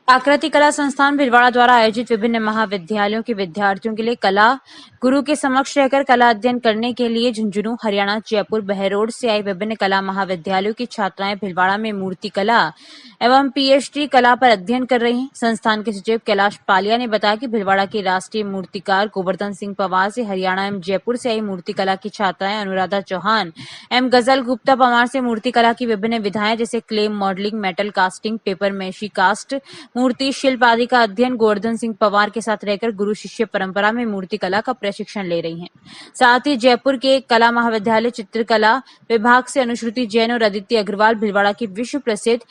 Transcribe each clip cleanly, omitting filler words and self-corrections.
आकृति कला संस्थान भिलवाड़ा द्वारा आयोजित विभिन्न महाविद्यालयों के विद्यार्थियों के लिए कला गुरु के समक्ष रहकर कला अध्ययन करने के लिए झुंझुनू, हरियाणा, जयपुर, बहरोड से आई विभिन्न कला महाविद्यालयों की छात्राएं भिलवाड़ा में मूर्ति कला एवं पीएचडी कला पर अध्ययन कर रही हैं। संस्थान के सचिव कैलाश पालिया ने बताया कि भिलवाड़ा के राष्ट्रीय मूर्तिकार गोवर्धन सिंह पवार से हरियाणा एवं जयपुर से आई मूर्ति कला की छात्राएं अनुराधा चौहान एवं गजल गुप्ता पवार से मूर्ति कला की विभिन्न विधाएं जैसे clay modelling, metal casting, paper mache cast, मूर्ति शिल्प आदि का अध्ययन गोवर्धन सिंह पवार के साथ रहकर गुरु शिष्य परंपरा में मूर्ति कला का प्रशिक्षण ले रही हैं। साथ ही जयपुर के कला महाविद्यालय चित्रकला विभाग से अनुश्रुति जैन और अदिति अग्रवाल भिलवाड़ा की विश्व प्रसिद्ध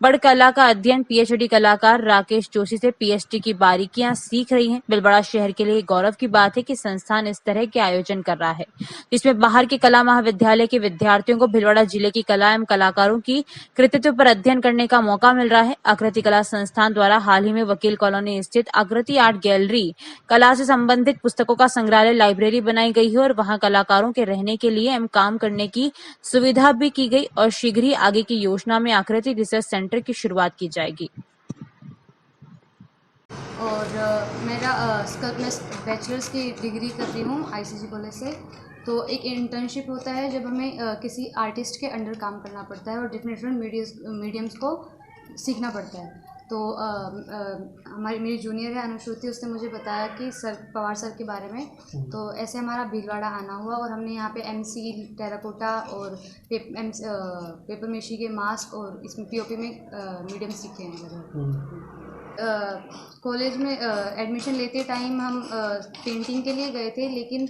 बड़ कला का अध्ययन पीएचडी कलाकार राकेश जोशी से पीएचडी की बारीकियां सीख रही हैं। भिलवाड़ा शहर के लिए गौरव की बात है कि संस्थान इस तरह के आयोजन कर रहा है जिसमें बाहर के कला महाविद्यालय के विद्यार्थियों को भिलवाड़ा जिले की कला एवं कलाकारों की कृतित्व पर अध्ययन करने का मौका मिल रहा है। आकृति कला संस्थान द्वारा हाल ही में वकील कॉलोनी स्थित आकृति आर्ट गैलरी कला से संबंधित पुस्तकों का संग्रहालय लाइब्रेरी बनाई गई है और वहां कलाकारों के रहने के लिए एवं काम करने की सुविधा भी की गई और शीघ्र ही आगे की योजना में आकृति रिसर्च सेंटर की शुरुआत की जाएगी। और मैं बैचलर्स की डिग्री कर रही हूँ आईसीसी कॉलेज से। तो एक इंटर्नशिप होता है जब हमें किसी आर्टिस्ट के अंडर काम करना पड़ता है और डिफरेंट मीडियम्स को सीखना पड़ता है। तो मेरी जूनियर है अनुश्रुति, उसने मुझे बताया कि पवार सर के बारे में। तो ऐसे हमारा भीलवाड़ा आना हुआ और हमने यहाँ पे एमसी टेराकोटा और पेपर मेशी के मास्क और इसमें पीओपी में मीडियम सीखे हैं। कॉलेज में एडमिशन लेते टाइम हम पेंटिंग के लिए गए थे, लेकिन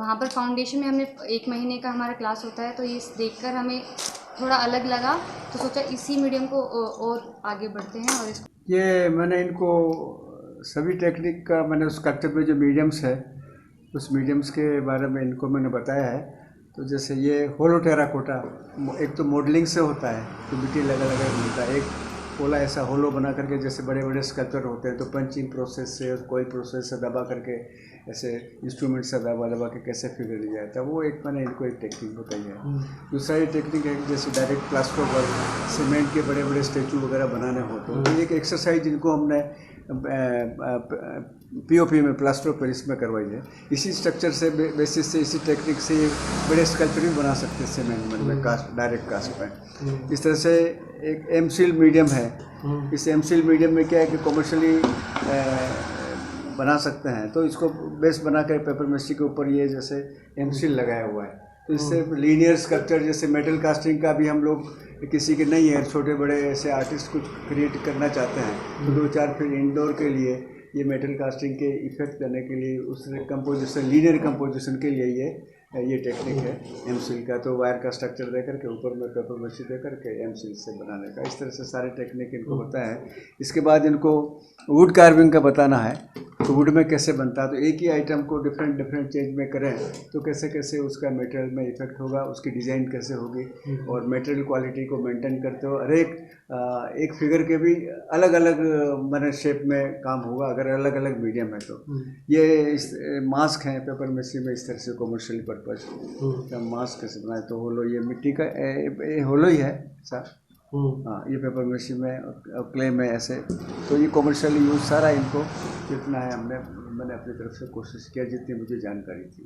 वहाँ पर फाउंडेशन में हमने 1 महीने का हमारा क्लास होता है। तो ये देखकर हमें थोड़ा अलग लगा, तो सोचा इसी मीडियम को और आगे बढ़ते हैं। और ये मैंने इनको सभी टेक्निक का मैंने उस स्ट्रक्चर में जो मीडियम्स है उस मीडियम्स के बारे में इनको मैंने बताया है। तो जैसे ये होलो टेराकोटा एक तो मॉडलिंग से होता है, तो मिट्टी लगा मिलता है। एक पोला ऐसा होलो बना करके जैसे बड़े बड़े स्कल्पचर होते हैं तो पंचिंग प्रोसेस से और कोई प्रोसेस से दबा करके ऐसे इंस्ट्रूमेंट से दबा के कैसे फिगर लिया जाता है, वो एक मैंने इनको एक टेक्निक बताई है। दूसरा ये टेक्निक है जैसे डायरेक्ट प्लास्टर वर्क, सीमेंट के बड़े बड़े स्टेचू वगैरह बनाने हो तो एक एक्सरसाइज जिनको हमने पीओपी में प्लास्टर ऑफ पेरिस में करवाई है। इसी स्ट्रक्चर से बेसिस से इसी टेक्निक से बड़े स्कल्पचर भी बना सकते हैं सीमेंट में कास्ट डायरेक्ट कास्ट में। इस तरह से एक एमसील मीडियम है। इस एमसील मीडियम में क्या है कि कमर्शियली बना सकते हैं, तो इसको बेस बना कर पेपर मेसी के ऊपर ये जैसे एमसील लगाया हुआ है। तो इससे लीनियर स्कल्पचर जैसे मेटल कास्टिंग का भी हम लोग किसी के नहीं है, छोटे बड़े ऐसे आर्टिस्ट कुछ क्रिएट करना चाहते हैं तो 2-4 फिर इंडोर के लिए ये मेटल कास्टिंग के इफेक्ट करने के लिए उस कंपोजिशन लीनियर कंपोजिशन के लिए ये टेक्निक है एमसील का। तो वायर का स्ट्रक्चर दे करके ऊपर में पेपर मशीन दे करके एमसील से बनाने का, इस तरह से सारे टेक्निक इनको बताया है। इसके बाद इनको वुड कार्विंग का बताना है, तो वुड में कैसे बनता है। तो एक ही आइटम को डिफरेंट चेंज में करें तो कैसे कैसे उसका मटेरियल में इफेक्ट होगा, उसकी डिज़ाइन कैसे होगी और मटेरियल क्वालिटी को मेंटेन करते हो। हर एक फिगर के भी अलग अलग मैंने शेप में काम होगा अगर अलग अलग मीडियम है। तो ये इस मास्क हैं पेपर मेसी में इस तरह से कमर्शियल पर्पज मास्क कैसे बनाए। तो होलो ये मिट्टी का होलो ही है सर। हाँ, ये पेपर मेसी में और क्ले में ऐसे। तो ये कमर्शियल यूज सारा इनको जितना है मैंने अपनी तरफ से कोशिश किया जितनी मुझे जानकारी थी।